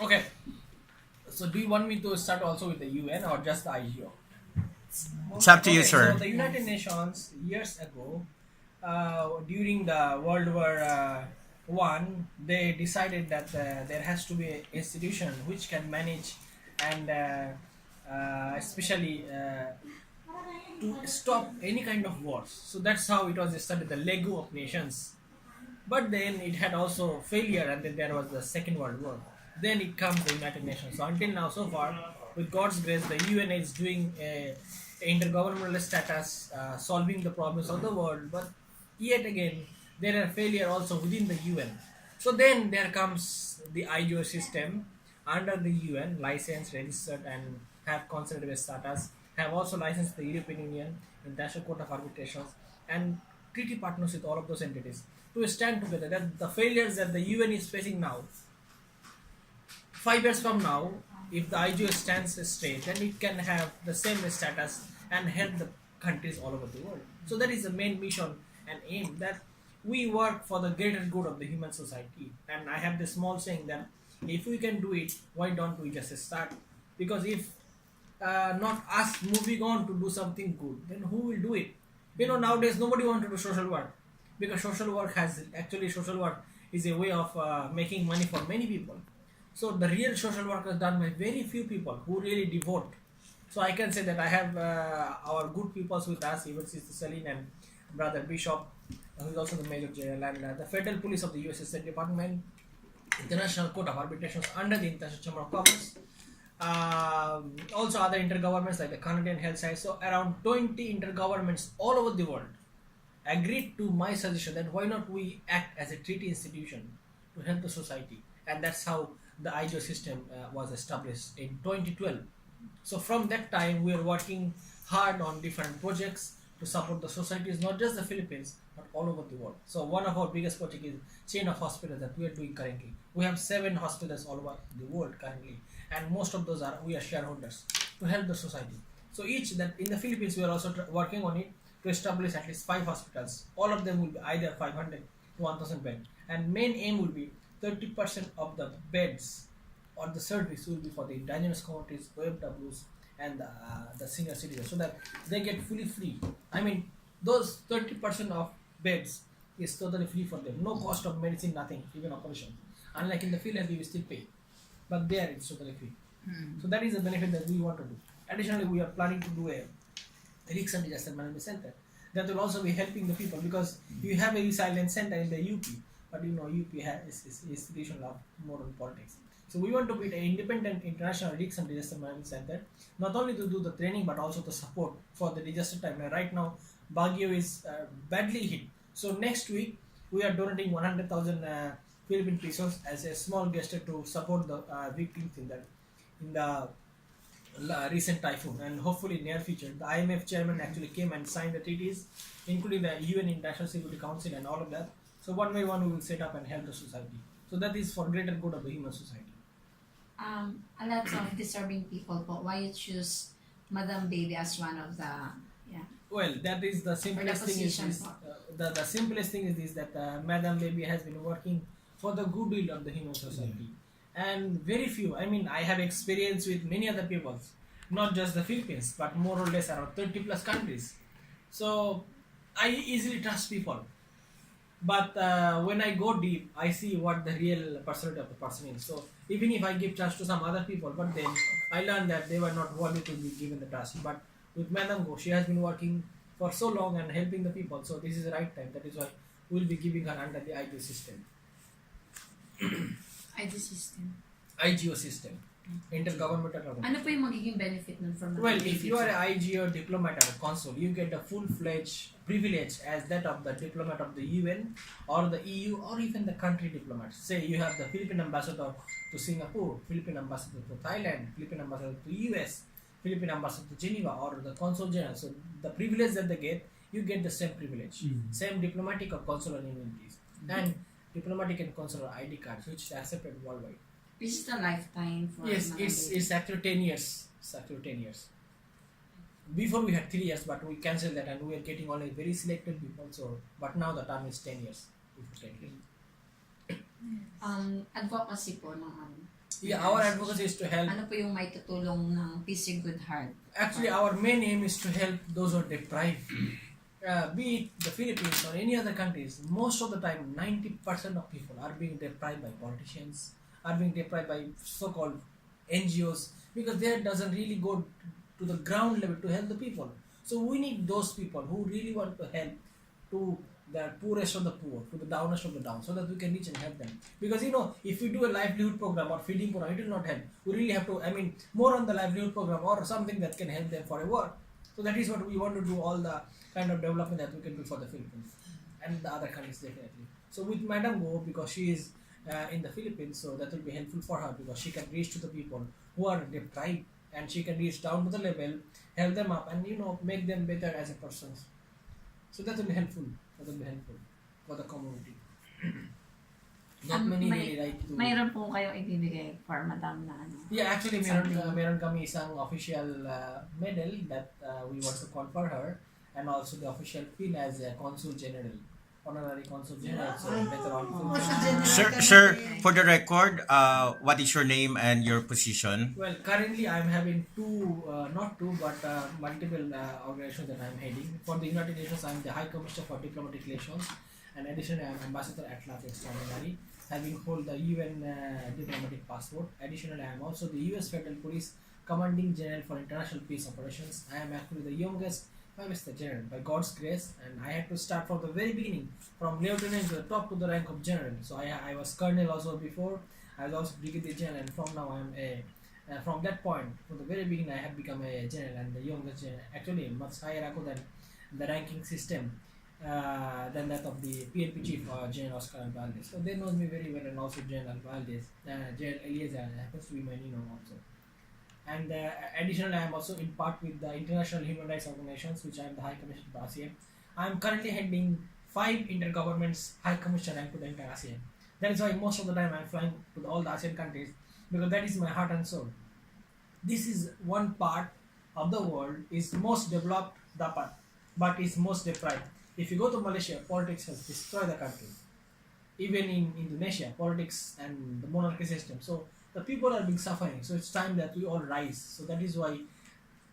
Okay. So do you want me to start also with the UN or just the IGO? It's up to you, Okay, so sir. the United Nations years ago, during the World War One, they decided that there has to be an institution which can manage and especially to stop any kind of wars. So that's how it was started, the Lego of Nations. But then it had also failure, and then there was the Second World War. Then it comes the United Nations. So until now, so far, with God's grace, the UN is doing a intergovernmental status, solving the problems of the world. But yet again, there are failure also within the UN. So then there comes the IGO system under the UN, licensed, registered, and have considered status. Have also licensed the European Union, International Court of Arbitrations, and treaty partners with all of those entities to stand together. That the failures that the UN is facing now, 5 years from now, if the IGO stands straight, then it can have the same status and help the countries all over the world. So that is the main mission and aim, that we work for the greater good of the human society. And I have this small saying that if we can do it, why don't we just start? Because if not us moving on to do something good, then who will do it? Nowadays nobody want to do social work, because social work is a way of making money for many people. So the real social work is done by very few people who really devote. So I can say that I have our good peoples with us, even Sister Celine and Brother Bishop, who is also the Major General, and the Federal Police of the US State Department, International Court of Arbitrations under the International Chamber of Commerce, also other intergovernments like the Canadian Health Science. So around 20 intergovernments all over the world agreed to my suggestion that why not we act as a treaty institution to help the society, and that's how the IGO system was established in 2012. So from that time we are working hard on different projects to support the societies, not just the Philippines but all over the world. So one of our biggest project is chain of hospitals that we are doing currently. We have 7 hospitals all over the world currently, and most of those are we are shareholders to help the society. So each that in the Philippines we are also working on it to establish at least 5 hospitals. All of them will be either 500 to 1,000 bed, and main aim will be 30% of the beds or the service will be for the indigenous communities, OFWs, and the senior citizens, so that they get fully free. I mean, those 30% of beds is totally free for them. No cost of medicine, nothing, even operation. Unlike in the field, we still pay, but there it's totally free. So that is the benefit that we want to do. Additionally, we are planning to do a risk and disaster management center that will also be helping the people, because you have a resilience center in the UP, but UP is institution of moral politics. So we want to build an independent international risk and disaster management center, not only to do the training but also the support for the disaster time. Right now, Baguio is badly hit. So next week we are donating 100,000 Philippine pesos as a small gesture to support the victims in the recent typhoon, and hopefully in near future the IMF chairman actually came and signed the treaties, including the UN International Security Council and all of that. So one by one we will set up and help the society. So that is for greater good of the human society. A lot of deserving people, but why you choose Madam Baby as one of the, yeah, Well, that is the for the simplest thing is position this. for? The simplest thing is this, that Madam Levy has been working for the goodwill of the human society, and very few. I mean, I have experience with many other peoples, not just the Philippines, but more or less around 30 plus countries. So I easily trust people. But when I go deep, I see what the real personality of the person is. So even if I give trust to some other people, but then I learned that they were not worthy to be given the trust. But with Madam Go, she has been working for so long and helping the people. So this is the right time. That is why we'll be giving her under the IGO system. ID system. IGO system. Intergovernmental Ano Organization. po yung magiging benefit nun for Madam Well, Baby? if you are an IGO diplomat or consul, you get a full-fledged privilege as that of the diplomat of the UN or the EU or even the country diplomat. Say you have the Philippine ambassador to Singapore, Philippine ambassador to Thailand, Philippine ambassador to US, Philippine ambassador to Geneva, or the consul general. So the privilege that they get, you get the same privilege, same diplomatic or consular immunities, and diplomatic and consular ID cards, which are accepted worldwide. This is the lifetime for Yes, Madam Baby. it's actually 10 years. It's actually 10 years. Before we had 3 years, but we cancelled that and we are getting only very selected people. So, but now the term is 10 years. If you can. Advocacy po ng ano. Yeah, our advocacy is to help. Ano po yung may tutulong ng Peace and Good Heart? Actually, our main aim is to help those who are deprived. Be it the Philippines or any other countries, most of the time, 90% of people are being deprived by politicians, are being deprived by so-called NGOs, because they doesn't really go to the ground level to help the people. So we need those people who really want to help to the poorest of the poor, to the downest of the down, so that we can reach and help them. Because if we do a livelihood program or feeding program, it will not help. We really have to, more on the livelihood program or something that can help them for a work. So that is what we want to do, all the kind of development that we can do for the Philippines and the other countries definitely. So with Madam Go, because she is in the Philippines, so that will be helpful for her because she can reach to the people who are deprived and she can reach down to the level, help them up and make them better as a person. So that will be helpful. That will be helpful for the community. Not many really like to... Mayroon po kayong ibibigay for Madam na ano? Yeah, actually, meron kami isang official medal that we want to confer her, and also the official pin as a Consul General, Honorary Consul General, so better on. Sir, for the record, what is your name and your position? Well, currently I'm having multiple organizations that I'm heading. For the United Nations, I'm the High Commissioner for Diplomatic Relations, and additionally, I'm Ambassador at Large Extraordinary, having hold the UN diplomatic passport. Additionally, I am also the US Federal Police Commanding General for International Peace Operations. I am actually the youngest 5-star general by God's grace, and I had to start from the very beginning, from lieutenant to the top to the rank of general. So I was colonel also before. I was also brigadier general, and from now I am from that point, from the very beginning, I have become a general and the youngest general. Actually, much higher than the ranking system. Than that of the PNP chief, General Oscar Valdez. So they know me very well, and also General Valdez, General Eliezer happens to be my also. And additionally, I am also in part with the international human rights organizations, which I am the High Commissioner to ASEAN. I am currently heading 5 intergovernments High Commissioner rank to the entire ASEAN. That is why most of the time I am flying to all the ASEAN countries, because that is my heart and soul. This is one part of the world is most developed, but is most deprived. If you go to Malaysia, politics has destroyed the country. Even in Indonesia, politics and the monarchy system. So the people are being suffering. So it's time that we all rise. So that is why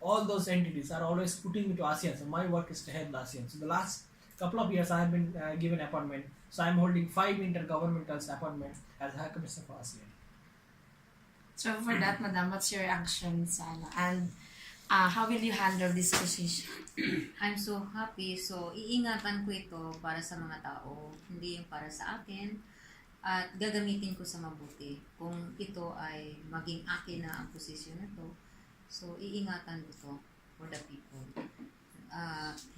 all those entities are always putting me to ASEAN. So my work is to help the ASEAN. So the last couple of years I have been given appointment. So I'm holding 5 intergovernmental appointments as High Commissioner for ASEAN. So for that, Madam, what's your action sana? And how will you handle this position? I'm so happy. So, iingatan ko ito para sa mga tao, hindi yung para sa akin. At gagamitin ko sa mabuti. Kung ito ay maging akin na ang posisyon na to, so iingatan ko to for the people.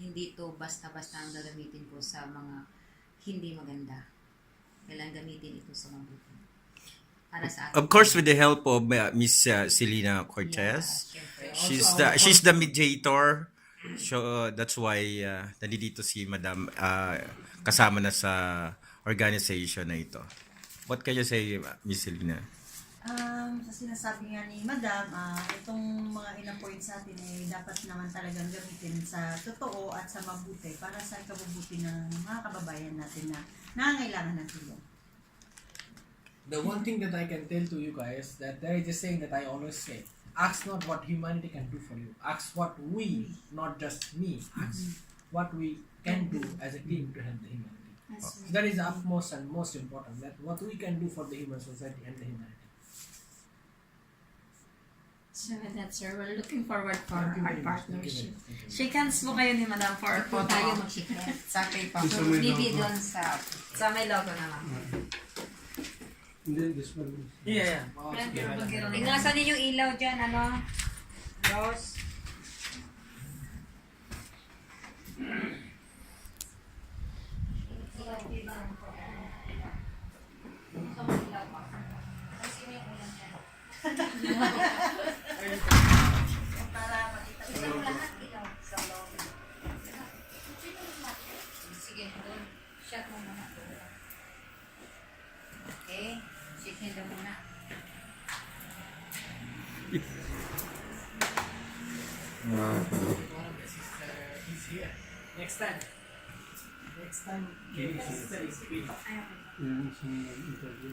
Hindi to basta-basta ang gagamitin ko sa mga hindi maganda. Kailangan gamitin ito sa mabuti. Para sa akin. Of course, with the help of Miss Selena Cortez. Yeah, She's the mediator. So that's why nandito si Madam kasama na sa organization na ito. What can you say, Miss Selena? Sa sinasabi nga ni Madam, itong mga ina-point sa atin ay dapat naman talagang gamitin sa totoo at sa mabuti para sa kabubuti ng mga kababayan natin na nangangailangan ng tulong. The one thing that I can tell to you guys, that there is a saying that I always say, ask not what humanity can do for you, ask what we, not just me, ask what we can do as a team to help the humanity. So that is the utmost and most important, that what we can do for the human society and the humanity. So with that, sir, we're looking forward for Thank you our very much. partnership. Thank you. Shake hands po kayo ni Madam for Ito tayo photo. mag-share. Sa paper. Gusto So, mo yung bibi logo? doon sa... Sa may logo naman. Hindi, this one. Yeah. Oh, sige, madam. Inglasan ninyo ilaw dyan, ano? Rose. Sige, doon. Shot mo muna. Okay. Shake hand muna. He's here. Next time. Next time, sister is free. Yung isang interview.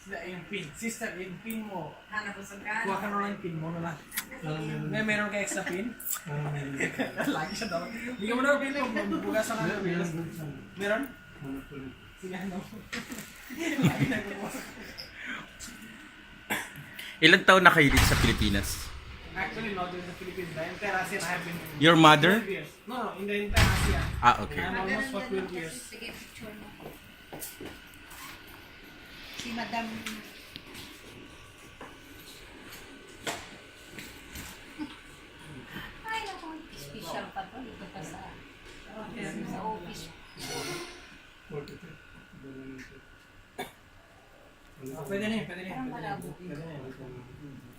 Sila yung pin. Sister, yung pin mo. Hanap ko sa grano. Kuha ka na lang yung pin mo na lang. Meron ka extra pin? Lagi siya daw. Hindi ka mo na pin mo. Bugasan na. Meron? Sige, ano? Lagi na mo. Ilang taon na kayo dito sa Pilipinas? Actually, not in the Philippines. The entire ASEAN I have been Your mother? 12 years. No, in the entire ASEAN. Okay. I'm almost for 12 years. Sige, picture mo. Si Madam... Ay, ako. Special pa to. Dito pa sa office. Pwede na yun, pwede na yun. Parang malabo. Pwede na yun.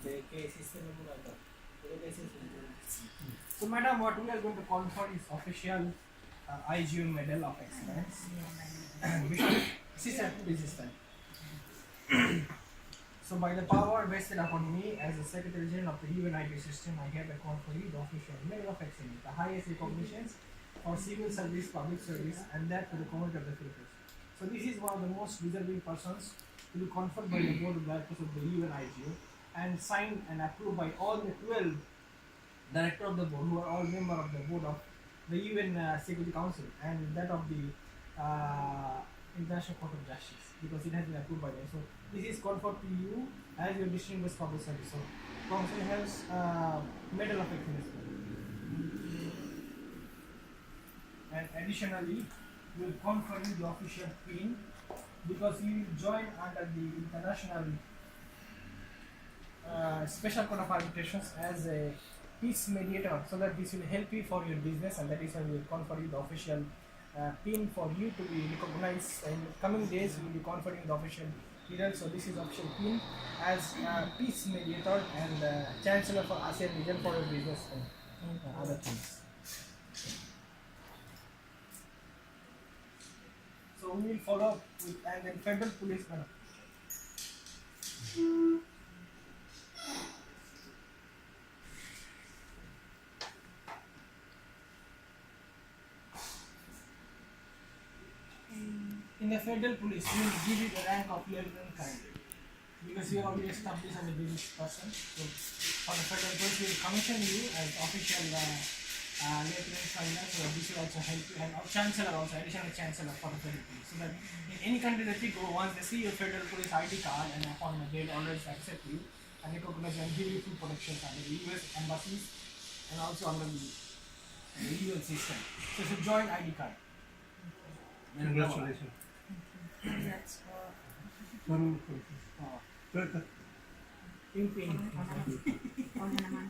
Kay sister mo muna ito. Pwede kay sister mo. So, madam, what we are going to confer is official IGU Medal of Excellence. Sister, please sister. So, by the power vested upon me as the Secretary General of the UNIP system, I hereby confer you the official Medal of Excellence, the highest recognitions for civil service, public service, and that to the community of the Philippines. So, this is one of the most deserving persons to be conferred by the Board of Directors of the UNIGO and signed and approved by all the 12 directors of the board who are all members of the board of the UN Security Council and that of the International Court of Justice because it has been approved by them. So this is conferred to you as your distinguished public service. So Council has Medal of Excellence. And additionally, we will confer you the official pin because you will join under the international special code of arbitrations as a peace mediator, so that this will help you for your business, and that is why we will confer you the official pin for you to be recognized. In coming days, we will be conferring the official medal. So this is official pin as peace mediator and chancellor for ASEAN region for your business and other things. So we will follow up with, and then federal police. In the federal police, we will give you the rank of lieutenant colonel because you are already established as a business person. So for the federal police, we will commission you as official lieutenant colonel. So this will also help you, and our chancellor also, additional chancellor for the federal police. So that in any country that you go, once they see your federal police ID card and upon the date always accept you and recognize you and give you full protection under the US embassies and also under the UN system. So it's a joint ID card. Congratulations. That's for... Yung pin. Huwag na naman.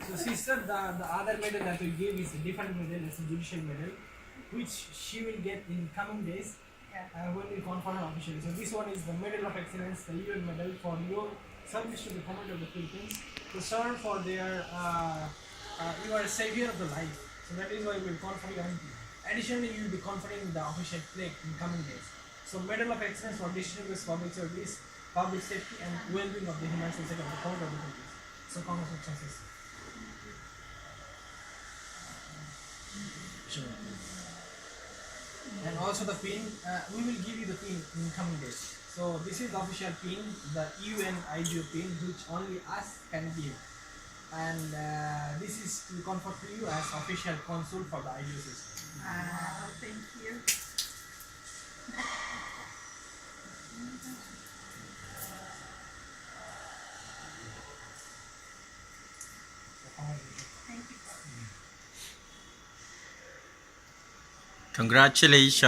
So sister, the other medal that we gave is a different medal, it's a judicial medal, which she will get in coming days when we confer her officially. So this one is the Medal of Excellence, the UN medal for your service to the community of the Philippines, to serve for their, you are a savior of the life. So that is why we will confer you. And additionally, you will be conferring the official plaque in coming days. So Medal of Excellence for distinguished public service, public safety and well-being of the human society of the community of the Philippines. So congratulations. Sure. And also the pin, we will give you the pin in coming days. So this is the official pin, the UN IGO pin, which only us can give. And this is to confer to you as official consul for the IGO system. Thank you. Congratulations.